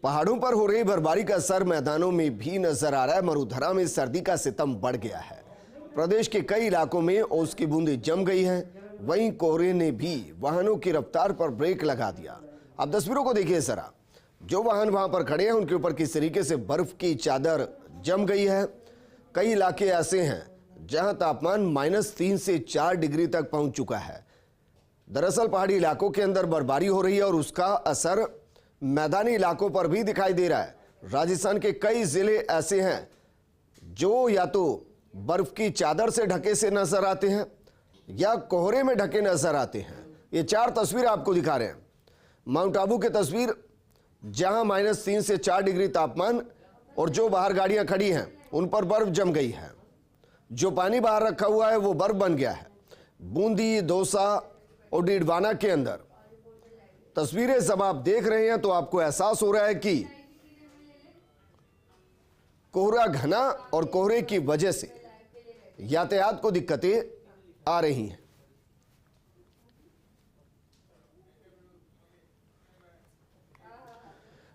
पहाड़ों पर हो रही बर्फबारी का असर मैदानों में भी नजर आ रहा है। मरुधरा में सर्दी का सितम बढ़ गया है। प्रदेश के कई इलाकों में ओस की बूंदें जम गई हैं। वहीं कोहरे ने भी वाहनों की रफ्तार पर ब्रेक लगा दिया। आप तस्वीरों को देखिए जरा। जो वाहन वहां पर खड़े हैं उनके ऊपर किस तरीके से बर्फ की चादर जम गई है। कई इलाके ऐसे हैं जहां तापमान -3 से 4 डिग्री तक पहुंच चुका है। दरअसल पहाड़ी इलाकों के अंदर बर्फबारी हो रही है और उसका असर मैदानी इलाकों पर भी दिखाई दे रहा है। राजस्थान के कई जिले ऐसे हैं जो या तो बर्फ की चादर से ढके से नजर आते हैं या कोहरे में ढके नजर आते हैं। ये 4 तस्वीर आपको दिखा रहे हैं। माउंट आबू की तस्वीर जहां -3 से 4 डिग्री तापमान और जो बाहर गाड़ियां खड़ी हैं उन पर बर्फ जम गई है। जो पानी बाहर रखा हुआ है वो बर्फ बन गया है। बूंदी, दौसा और डीडवाना के अंदर तस्वीरें जब आप देख रहे हैं तो आपको एहसास हो रहा है कि कोहरा घना और कोहरे की वजह से यातायात को दिक्कतें आ रही हैं।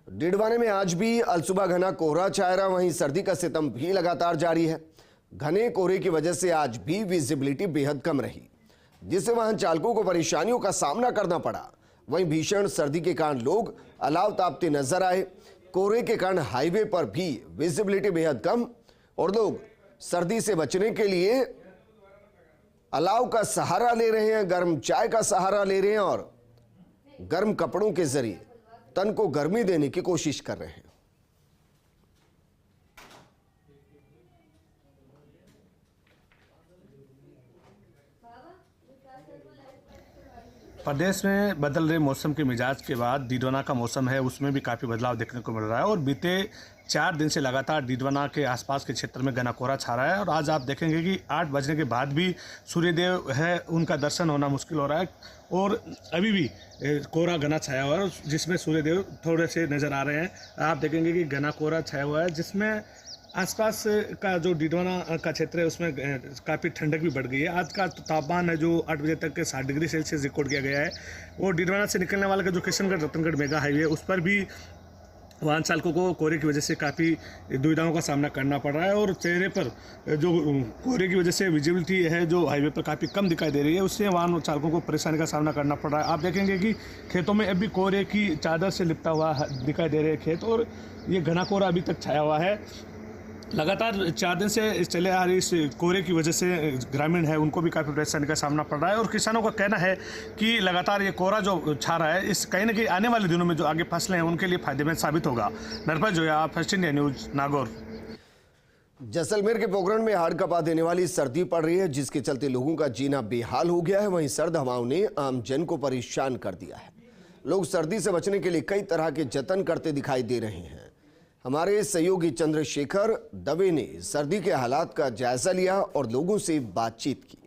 डीडवाने में आज भी अलसुबह घना कोहरा छाया रहा। वहीं सर्दी का सितम भी लगातार जारी है। घने कोहरे की वजह से आज भी विजिबिलिटी बेहद कम रही, जिससे वाहन चालकों को परेशानियों का सामना करना पड़ा। वहीं भीषण सर्दी के कारण लोग अलाव तापते नजर आए। कोहरे के कारण हाईवे पर भी विजिबिलिटी बेहद कम और लोग सर्दी से बचने के लिए अलाव का सहारा ले रहे हैं, गर्म चाय का सहारा ले रहे हैं और गर्म कपड़ों के जरिए तन को गर्मी देने की कोशिश कर रहे हैं। प्रदेश में बदल रहे मौसम के मिजाज के बाद डीडवाना का मौसम है उसमें भी काफ़ी बदलाव देखने को मिल रहा है और बीते 4 दिन से लगातार डीडवाना के आसपास के क्षेत्र में घना कोहरा छा रहा है। और आज आप देखेंगे कि 8 बजने के बाद भी सूर्यदेव है उनका दर्शन होना मुश्किल हो रहा है और अभी भी कोहरा घना छाया हुआ है जिसमें सूर्यदेव थोड़े से नज़र आ रहे हैं। आप देखेंगे कि घना कोहरा छाया हुआ है जिसमें आसपास का जो डीडवाना का क्षेत्र है उसमें काफ़ी ठंडक भी बढ़ गई है। आज का तापमान है जो 8 बजे तक के 60 डिग्री सेल्सियस रिकॉर्ड किया गया है। वो डीडवाना से निकलने वाला का जो किशनगढ़ रतनगढ़ मेगा हाईवे उस पर भी वाहन चालकों को कोहरे की वजह से काफ़ी दुविधाओं का सामना करना पड़ रहा है और चेहरे पर जो कोहरे की वजह से विजिबिलिटी है जो हाईवे पर काफ़ी कम दिखाई दे रही है उससे वाहन चालकों को परेशानी का सामना करना पड़ रहा है। आप देखेंगे कि खेतों में अभी कोहरे की चादर से लिपटा हुआ दिखाई दे रहे हैं खेत और ये घना कोहरा अभी तक छाया हुआ है। लगातार 4 दिन से चले आ रही इस कोहरे की वजह से ग्रामीण है उनको भी काफ़ी परेशानी का सामना पड़ रहा है और किसानों का कहना है कि लगातार ये कोहरा जो छा रहा है इस कहीं ना कहीं आने वाले दिनों में जो आगे फसलें हैं उनके लिए फायदेमंद साबित होगा। Narpat Zoya, first India news, Nagaur. Jaisalmer के पोखरण में हाड़ कपा देने वाली सर्दी पड़ रही है जिसके चलते लोगों का जीना बेहाल हो गया है। वहीं सर्द हवाओं ने आम जन को परेशान कर दिया है। लोग सर्दी से बचने के लिए कई तरह के जतन करते दिखाई दे रहे हैं। हमारे सहयोगी चंद्रशेखर दवे ने सर्दी के हालात का जायजा लिया और लोगों से बातचीत की।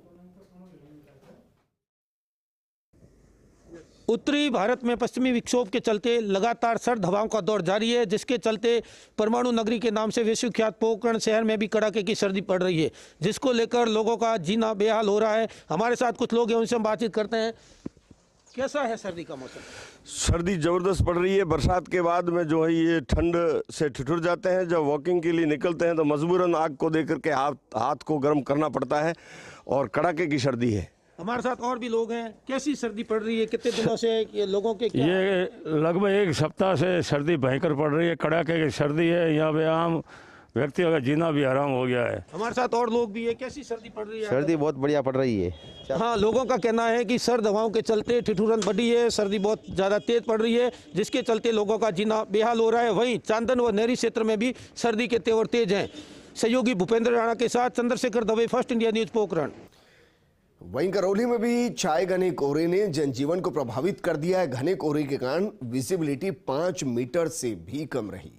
उत्तरी भारत में पश्चिमी विक्षोभ के चलते लगातार सर्द हवाओं का दौर जारी है, जिसके चलते परमाणु नगरी के नाम से विश्वविख्यात पोखरण शहर में भी कड़ाके की सर्दी पड़ रही है, जिसको लेकर लोगों का जीना बेहाल हो रहा है। हमारे साथ कुछ लोग हैं, उनसे हम बातचीत करते हैं। कैसा है सर्दी का मौसम? सर्दी ज़बरदस्त पड़ रही है। बरसात के बाद में जो है ये ठंड से ठिठुर जाते हैं। जब वॉकिंग के लिए निकलते हैं तो मजबूरन आग को देख करके हाथ को गर्म करना पड़ता है और कड़ाके की सर्दी है। हमारे साथ और भी लोग हैं। कैसी सर्दी पड़ रही है, कितने दिनों से ये लोगों के क्या? ये लगभग 1 सप्ताह से सर्दी भयंकर पड़ रही है। कड़ाके की सर्दी है। यहाँ पे आम व्यक्तियों का जीना भी हराम हो गया है। हमारे साथ और लोग भी है। कैसी सर्दी पड़ रही है? सर्दी बहुत बढ़िया पड़ रही है। हाँ, लोगों का कहना है कि सर्द हवाओं के चलते ठिठुरन बढ़ी है, सर्दी बहुत ज़्यादा तेज पड़ रही है, जिसके चलते लोगों का जीना बेहाल हो रहा है। वहीं चांदन व नहरी क्षेत्र में भी सर्दी के तेवर तेज हैं। सहयोगी भूपेंद्र राणा के साथ Chandrashekhar Dave, first India news, Pokhran. वहीं करौली में भी छाए घने कोहरे ने जनजीवन को प्रभावित कर दिया है। घने कोहरे के कारण विजिबिलिटी 5 मीटर से भी कम रही।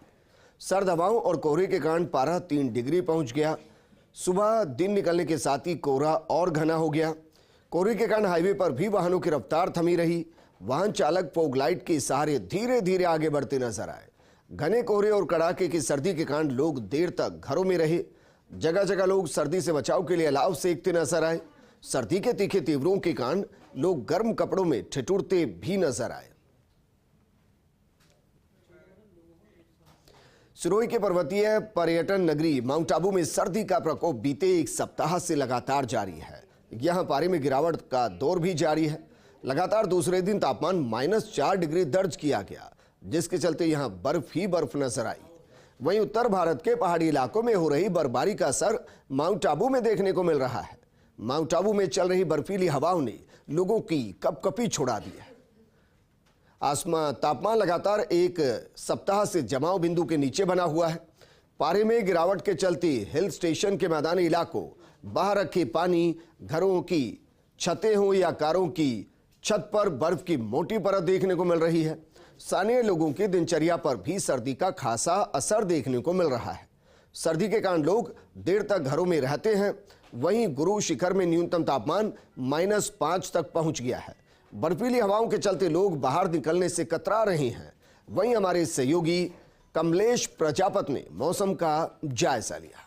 सर्द हवाओं और कोहरे के कारण पारा 3 डिग्री पहुंच गया। सुबह दिन निकलने के साथ ही कोहरा और घना हो गया। कोहरे के कारण हाईवे पर भी वाहनों की रफ्तार थमी रही। वाहन चालक फॉग लाइट के सहारे धीरे धीरे आगे बढ़ते नजर आए। घने कोहरे और कड़ाके की सर्दी के कारण लोग देर तक घरों में रहे। जगह जगह लोग सर्दी से बचाव के लिए अलाव सेकते नजर आए। सर्दी के तीखे तीव्रों के कारण लोग गर्म कपड़ों में ठिठुरते भी नजर आए। सिरोही के पर्वतीय पर्यटन नगरी माउंट आबू में सर्दी का प्रकोप बीते एक सप्ताह से लगातार जारी है। यहां पारे में गिरावट का दौर भी जारी है। लगातार दूसरे दिन तापमान -4 डिग्री दर्ज किया गया, जिसके चलते यहां बर्फ ही बर्फ नजर आई। वहीं उत्तर भारत के पहाड़ी इलाकों में हो रही बर्फबारी का असर माउंट आबू में देखने को मिल रहा है। माउंट आबू में चल रही बर्फीली हवाओं ने लोगों की कपकपी छुड़ा दी है। तापमान लगातार एक सप्ताह से जमाव बिंदु के नीचे बना हुआ है। पारे में गिरावट के चलते हिल स्टेशन के मैदानी इलाकों, बाहर रखे पानी, घरों की छतें हों या कारों की छत पर बर्फ की मोटी परत देखने को मिल रही है। स्थानीय लोगों की दिनचर्या पर भी सर्दी का खासा असर देखने को मिल रहा है। सर्दी के कारण लोग देर तक घरों में रहते हैं। वहीं गुरु शिखर में न्यूनतम तापमान -5 तक पहुंच गया है। बर्फीली हवाओं के चलते लोग बाहर निकलने से कतरा रहे हैं। वहीं हमारे सहयोगी कमलेश प्रजापत ने मौसम का जायजा लिया।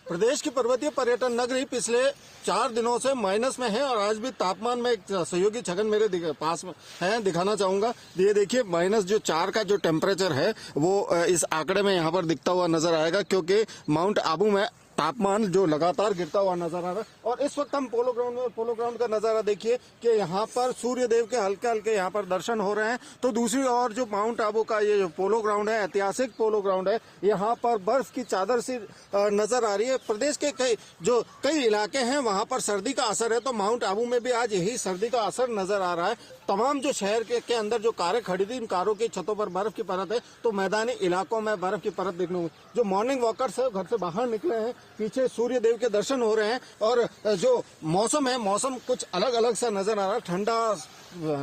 प्रदेश की पर्वतीय पर्यटन नगरी पिछले 4 दिनों से माइनस में है और आज भी तापमान में एक सहयोगी छगन मेरे पास में है, दिखाना चाहूंगा। ये देखिए -4 का जो टेम्परेचर है वो इस आंकड़े में यहाँ पर दिखता हुआ नजर आएगा, क्योंकि माउंट आबू में तापमान जो लगातार गिरता हुआ नजर आ रहा है। और इस वक्त हम पोलो ग्राउंड का नजारा देखिए कि यहाँ पर सूर्य देव के हल्के हल्के यहाँ पर दर्शन हो रहे हैं। तो दूसरी ओर जो माउंट आबू का ये जो पोलो ग्राउंड है, ऐतिहासिक पोलो ग्राउंड है, यहाँ पर बर्फ की चादर सी नजर आ रही है। प्रदेश के कई इलाके हैं वहां पर सर्दी का असर है, तो माउंट आबू में भी आज यही सर्दी का असर नजर आ रहा है। तमाम जो शहर के अंदर जो कारें खड़ी थी, इन कारों की छतों पर बर्फ की परत है, तो मैदानी इलाकों में बर्फ की परत देखने को। जो मॉर्निंग वॉकर्स है घर से बाहर निकले हैं, पीछे सूर्य देव के दर्शन हो रहे हैं। और जो मौसम है, मौसम कुछ अलग अलग सा नजर आ रहा है, ठंडा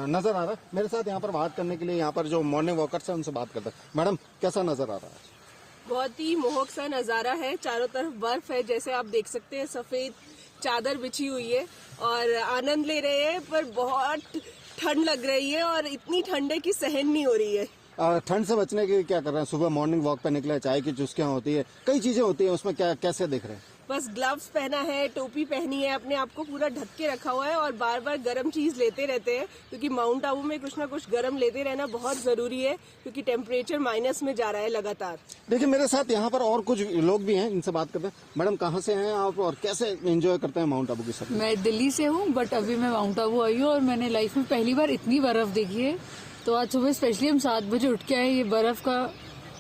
नजर आ रहा है। मेरे साथ यहाँ पर बात करने के लिए यहाँ पर जो मॉर्निंग वॉकर्स है उनसे बात करते हैं। मैडम, कैसा नजर आ रहा है? बहुत ही मोहक सा नजारा है। चारों तरफ बर्फ है, जैसे आप देख सकते हैं, सफेद चादर बिछी हुई है और आनंद ले रहे हैं। पर बहुत ठंड लग रही है और इतनी ठंड है कि सहन नहीं हो रही है। ठंड से बचने के लिए क्या कर रहे हैं? सुबह मॉर्निंग वॉक पे निकले, चाय की चुस्कियां होती है, कई चीजें होती है, उसमें क्या कैसे देख रहे हैं? बस ग्लव्स पहना है, टोपी पहनी है, अपने आप को पूरा ढक के रखा हुआ है और बार बार गर्म चीज लेते रहते हैं, क्योंकि माउंट आबू में कुछ ना कुछ गर्म लेते रहना बहुत जरूरी है, क्योंकि टेम्परेचर माइनस में जा रहा है लगातार। देखिए, मेरे साथ यहाँ पर और कुछ लोग भी हैं, इनसे बात करते हैं। मैडम, कहाँ से हैं आप और कैसे एंजॉय करते हैं माउंट आबू की सफर? मैं दिल्ली से हूँ, बट अभी मैं माउंट आबू आई हूँ और मैंने लाइफ में पहली बार इतनी बर्फ देखी है। तो आज सुबह स्पेशली हम 7 बजे उठ के आए ये बर्फ का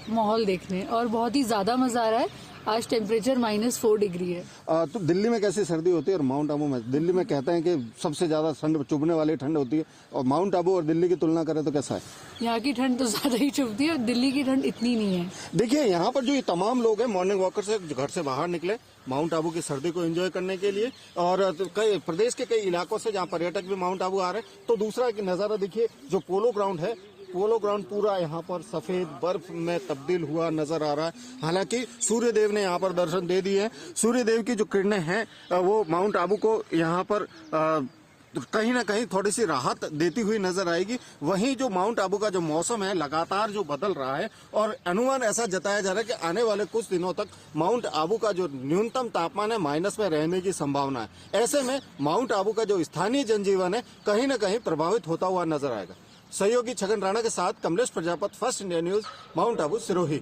माहौल देखने, और बहुत ही ज्यादा मजा आ रहा है। आज टेम्परेचर -4 डिग्री है। तो दिल्ली में कैसी सर्दी होती है और माउंट आबू में? दिल्ली में कहते हैं कि सबसे ज्यादा ठंड, चुभने वाली ठंड होती है, और माउंट आबू और दिल्ली की तुलना करें तो कैसा है? यहाँ की ठंड तो ज्यादा ही चुभती है, दिल्ली की ठंड इतनी नहीं है। देखिए, यहाँ पर जो ये तमाम लोग हैं मॉर्निंग वॉकर से घर से बाहर निकले माउंट आबू की सर्दी को एंजॉय करने के लिए, और कई प्रदेश के कई इलाकों से जहाँ पर्यटक भी माउंट आबू आ रहे हैं। तो दूसरा एक नजारा देखिए, जो पोलो ग्राउंड है, पोलो ग्राउंड पूरा यहाँ पर सफेद बर्फ में तब्दील हुआ नजर आ रहा है। हालांकि सूर्य देव ने यहाँ पर दर्शन दे दिए हैं। सूर्य देव की जो किरणें हैं वो माउंट आबू को यहाँ पर कहीं ना कहीं थोड़ी सी राहत देती हुई नजर आएगी। वहीं जो माउंट आबू का जो मौसम है लगातार जो बदल रहा है, और अनुमान ऐसा जताया जा रहा है कि आने वाले कुछ दिनों तक माउंट आबू का जो न्यूनतम तापमान है माइनस में रहने की संभावना है। ऐसे में माउंट आबू का जो स्थानीय जनजीवन है कहीं ना कहीं प्रभावित होता हुआ नजर आएगा। सहयोगी छगन राणा के साथ Kamlesh Prajapat, first India news, mount Abu, Sirohi.